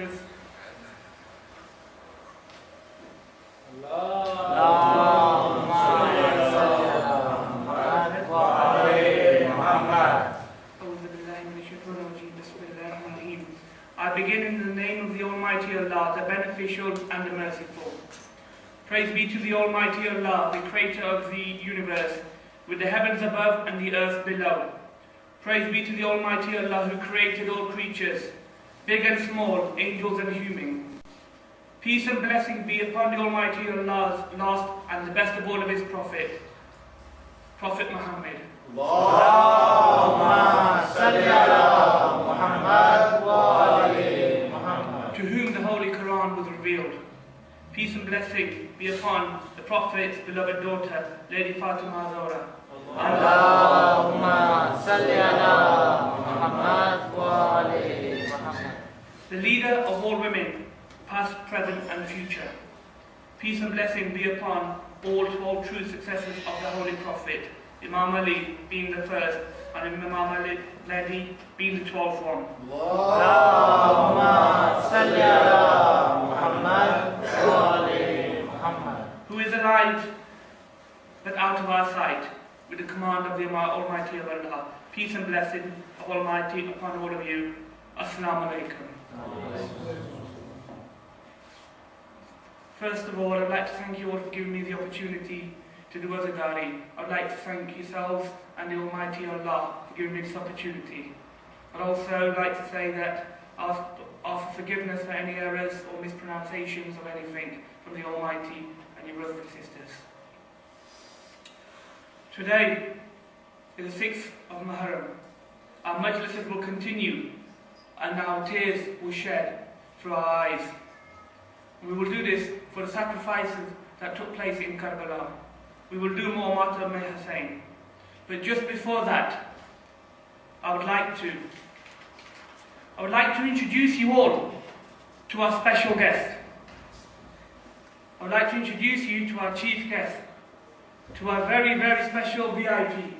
sisters. I begin in the name of the Almighty Allah, the Beneficial and the Merciful. Praise be to the Almighty Allah, the Creator of the universe, with the heavens above and the earth below. Praise be to the Almighty Allah who created all creatures, big and small, angels and human. Peace and blessing be upon the Almighty Allah's last and the best of all of his Prophet, Prophet Muhammad. Allahumma salli ala Muhammad wa ali Muhammad. To whom the Holy Quran was revealed. Peace and blessing be upon the Prophet's beloved daughter, Lady Fatima Zahra. Allahumma salli ala Muhammad wa ali Muhammad. The leader of all women, past, present and future. Peace and blessing be upon all 12 true successors of the Holy Prophet, Imam Ali being the first and Imam Ali being the 12th one. Allahumma salli ala Muhammad wa ali Muhammad. Who is alive but out of our sight, with the command of the Almighty Allah. Peace and blessing of Almighty upon all of you. Assalamu alaikum. First of all, I'd like to thank you all for giving me the opportunity to do Azadari. I'd like to thank yourselves and the Almighty Allah for giving me this opportunity. I'd also like to say that I ask for forgiveness for any errors or mispronunciations of anything from the Almighty and your brothers and sisters. Today is the 6th of Muharram. Our majlises will continue and our tears will shed through our eyes. We will do this for the sacrifices that took place in Karbala. We will do more Matam Hussain. But just before that, I would like to introduce you all to our special guest. I would like to introduce you to our chief guest, to our very, very special VIP.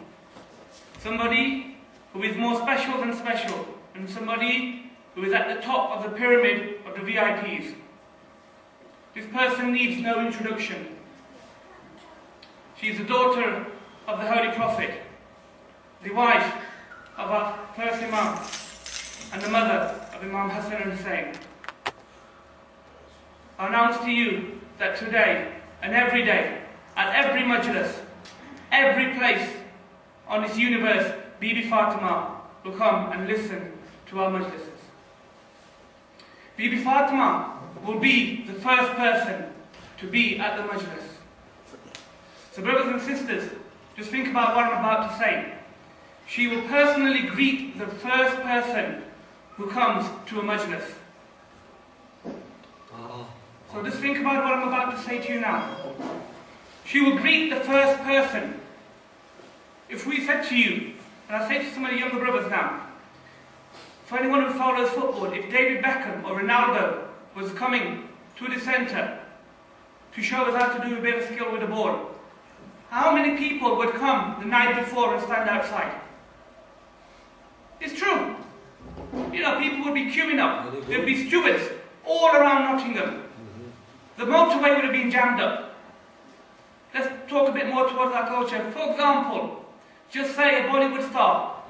Somebody who is more special than special, and somebody who is at the top of the pyramid of the VIPs. This person needs no introduction. She is the daughter of the Holy Prophet, the wife of our first Imam, and the mother of Imam Hassan and Hussain. I announce to you that today and every day, at every majlis, every place on this universe, Bibi Fatima will come and listen to our majlises. Bibi Fatima will be the first person to be at the majlis. So brothers and sisters, just think about what I'm about to say. She will personally greet the first person who comes to a majlis. So just think about what I'm about to say to you now. She will greet the first person. If we said to you, and I say to some of the younger brothers now, for anyone who follows football, if David Beckham or Ronaldo was coming to the centre to show us how to do a bit of skill with the ball, how many people would come the night before and stand outside? It's true. You know, people would be queuing up. There'd be stewards all around Nottingham. The motorway would have been jammed up. Let's talk a bit more towards our culture. For example, just say a Bollywood star,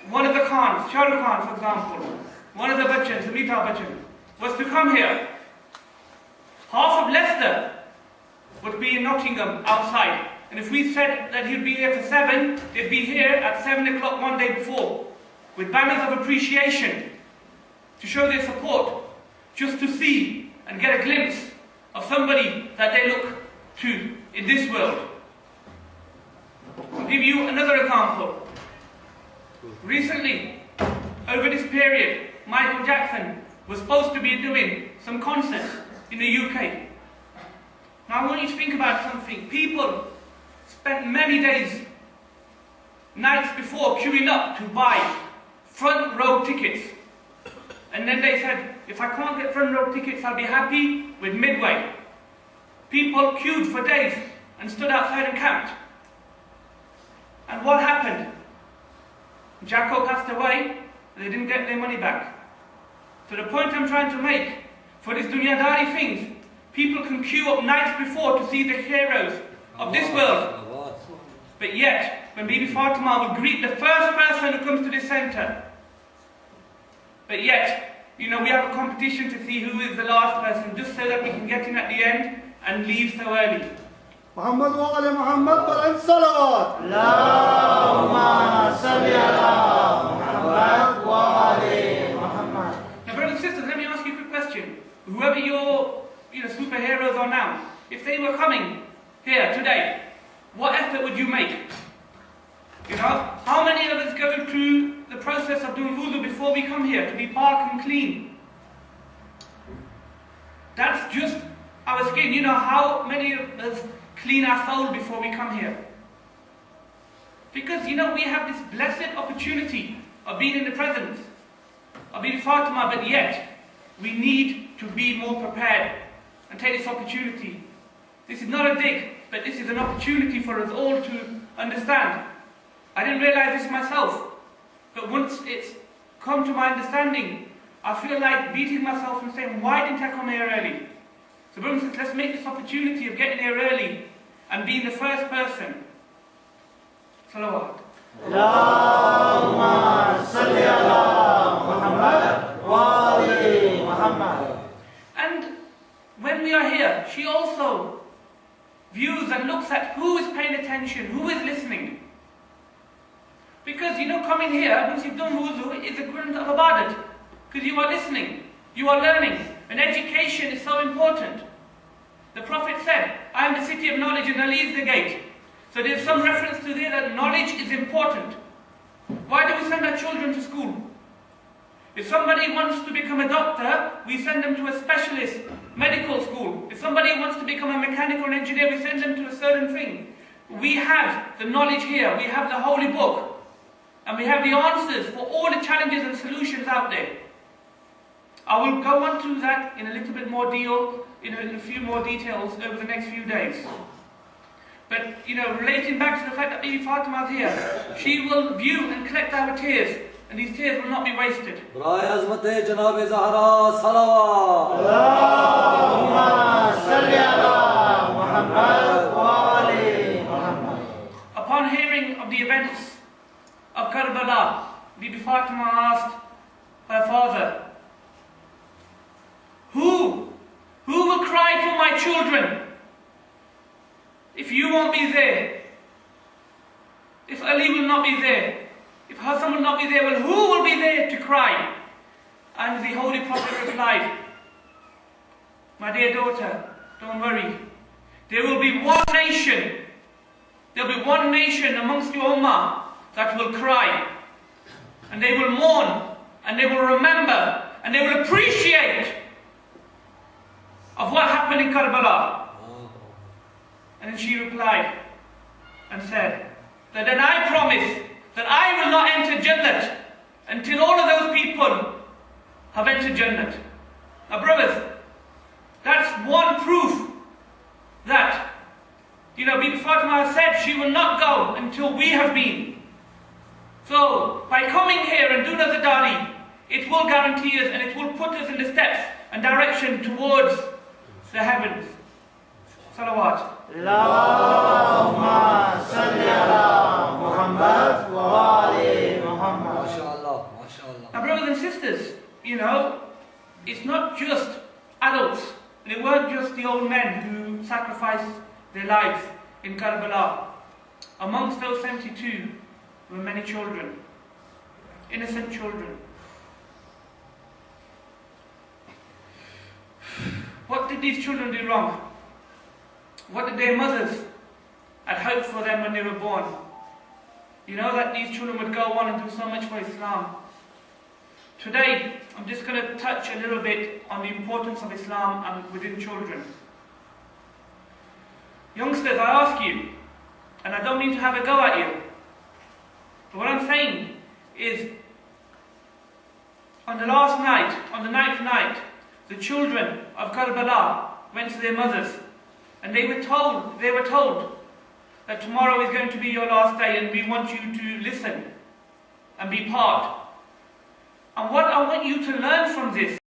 one of the Khans, Shah Rukh Khan for example, one of the Bachchans, Amitabh Bachchan, was to come here. Half of Leicester would be in Nottingham outside. And if we said that he'd be here for 7, they'd be here at 7 o'clock one day before, with banners of appreciation to show their support, just to see and get a glimpse of somebody that they look to in this world. I'll give you another example. Recently, over this period, Michael Jackson was supposed to be doing some concerts in the UK. Now I want you to think about something. People spent many days, nights before, queuing up to buy front row tickets. And then they said, if I can't get front row tickets, I'll be happy with midway. People queued for days and stood outside and camped. And what happened? Jacko passed away and they didn't get their money back. So the point I'm trying to make, for these dunyadari things, people can queue up nights before to see the heroes of this world. But yet, when Bibi Fatima will greet the first person who comes to this centre, but yet, you know, we have a competition to see who is the last person, just so that we can get in at the end and leave so early. محمد وعلى محمد بلند صلوات. اللهم صل على محمد وعلى محمد. Now, brothers and sisters, let me ask you a quick question. Whoever your superheroes are now, if they were coming here today, what effort would you make? You know, how many of us go through the process of doing wudu before we come here to be park and clean? That's just our skin. You know, how many of us clean our soul before we come here? Because, you know, we have this blessed opportunity of being in the presence of Bibi Fatima, but yet we need to be more prepared and take this opportunity. This is not a dig, but this is an opportunity for us all to understand. I didn't realize this myself, but once it's come to my understanding, I feel like beating myself and saying, why didn't I come here early? So brothers and sisters, let's make this opportunity of getting here early and being the first person. Salawat. Allahumma salli ala Muhammad wa ali Muhammad. And when we are here, she also views and looks at who is paying attention, who is listening. Because, you know, coming here, once you've done wudu, is a equivalent of ibadat. Because you are listening, you are learning, and education is so important. The Prophet said, I am the city of knowledge and Ali is the gate. So there's some reference to there that knowledge is important. Why do we send our children to school? If somebody wants to become a doctor, we send them to a specialist medical school. If somebody wants to become a mechanical engineer, we send them to a certain thing. We have the knowledge here, we have the holy book, and we have the answers for all the challenges and solutions out there. I will go on to that in a little bit more deal, in a few more details over the next few days. But, you know, relating back to the fact that Bibi Fatima is here, she will view and collect our tears, and these tears will not be wasted. Upon hearing of the events of Karbala, Bibi Fatima asked her father, Who will cry for my children if you won't be there? If Ali will not be there? If Hassan will not be there, well, who will be there to cry? And the Holy Prophet replied, My dear daughter, don't worry. There will be one nation. There will be one nation amongst your ummah that will cry. And they will mourn. And they will remember. And they will appreciate of what happened in Karbala. And then she replied and said that then I promise that I will not enter Jannat until all of those people have entered Jannat. Now brothers, that's one proof that, you know, Bibi Fatima said she will not go until we have been. So by coming here and doing the Dari, it will guarantee us and it will put us in the steps and direction towards the heavens. Salawat. Allahumma salli ala Muhammad wa ali Muhammad. Now brothers and sisters, you know, it's not just adults. And it weren't just the old men who sacrificed their lives in Karbala. Amongst those 72 were many children, innocent children. What did these children do wrong? What did their mothers had hoped for them when they were born? You know that these children would go on and do so much for Islam. Today, I'm just going to touch a little bit on the importance of Islam and within children. Youngsters, I ask you, and I don't mean to have a go at you, but what I'm saying is, on the last night, on the 9th night, the children of Karbala went to their mothers, and they were told that tomorrow is going to be your last day and we want you to listen and be part. And what I want you to learn from this